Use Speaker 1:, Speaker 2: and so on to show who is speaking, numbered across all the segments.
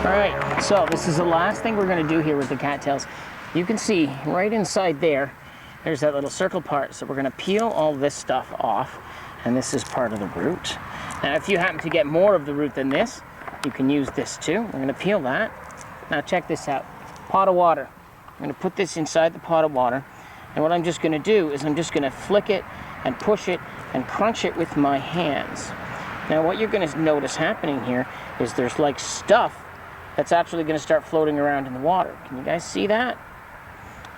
Speaker 1: Alright, so this is the last thing we're going to do here with the cattails. You can see right inside there, there's that little circle part. So we're going to peel all this stuff off, and this is part of the root. Now if you happen to get more of the root than this, you can use this too. We're going to peel that. Now check this out. Pot of water. I'm going to put this inside the pot of water, and what I'm just going to do is I'm just going to flick it and push it and crunch it with my hands. Now what you're going to notice happening here is there's like stuff that's actually going to start floating around in the water. Can you guys see that?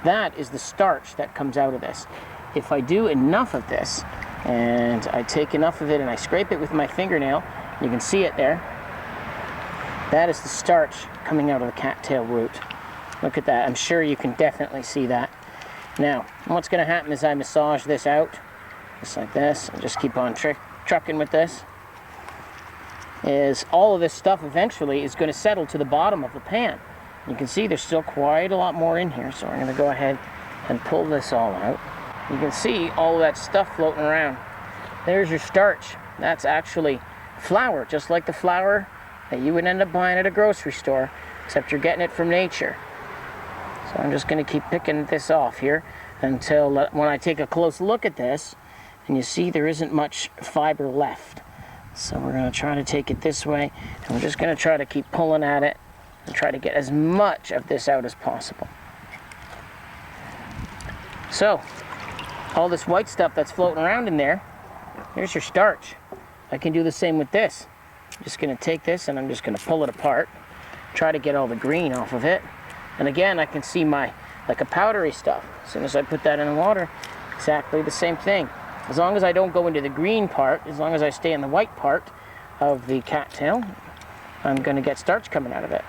Speaker 1: That is the starch that comes out of this. If I do enough of this, and I take enough of it and I scrape it with my fingernail, you can see it there. That is the starch coming out of the cattail root. Look at that. I'm sure you can definitely see that. Now, what's going to happen is I massage this out, just like this, and just keep on trucking with this. Is all of this stuff eventually is going to settle to the bottom of the pan. You can see there's still quite a lot more in here, so I'm going to go ahead and pull this all out. You can see all of that stuff floating around. There's your starch. That's actually flour, just like the flour that you would end up buying at a grocery store, except you're getting it from nature. So I'm just going to keep picking this off here until when I take a close look at this, and you see there isn't much fiber left. So we're going to try to take it this way, and we're just going to try to keep pulling at it and try to get as much of this out as possible. So, all this white stuff that's floating around in there, here's your starch. I can do the same with this. I'm just going to take this and I'm just going to pull it apart, try to get all the green off of it. And again, I can see my, like a powdery stuff. As soon as I put that in the water, exactly the same thing. As long as I don't go into the green part, as long as I stay in the white part of the cattail, I'm going to get starch coming out of it.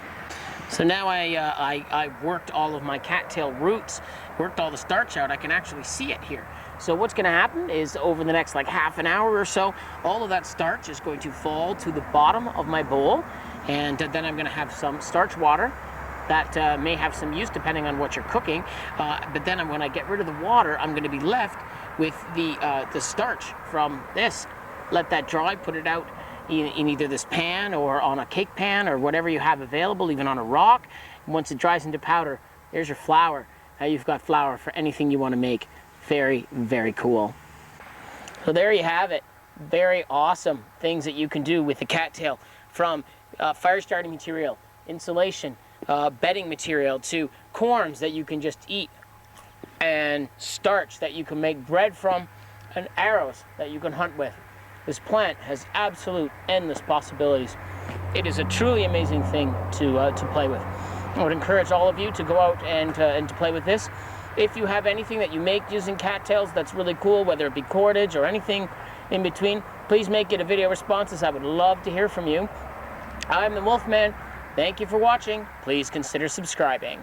Speaker 1: So now I worked all of my cattail roots, worked all the starch out. I can actually see it here. So what's going to happen is over the next like half an hour or so, all of that starch is going to fall to the bottom of my bowl, and then I'm going to have some starch water that may have some use depending on what you're cooking. But then when I get rid of the water, I'm going to be left with the starch from this. Let that dry, put it out in either this pan or on a cake pan or whatever you have available, even on a rock. And once it dries into powder, there's your flour. Now you've got flour for anything you want to make. Very, very cool. So there you have it. Very awesome things that you can do with the cattail, from fire starting material, insulation, bedding material, to corms that you can just eat, and starch that you can make bread from, and arrows that you can hunt with. This plant has absolute endless possibilities. It is a truly amazing thing to play with. I would encourage all of you to go out and to play with this. If you have anything that you make using cattails that's really cool, whether it be cordage or anything in between, please make it a video responses. I would love to hear from you. I'm the Wolfman. Thank you for watching. Please consider subscribing.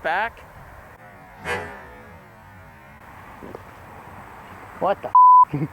Speaker 1: Back. What the f***?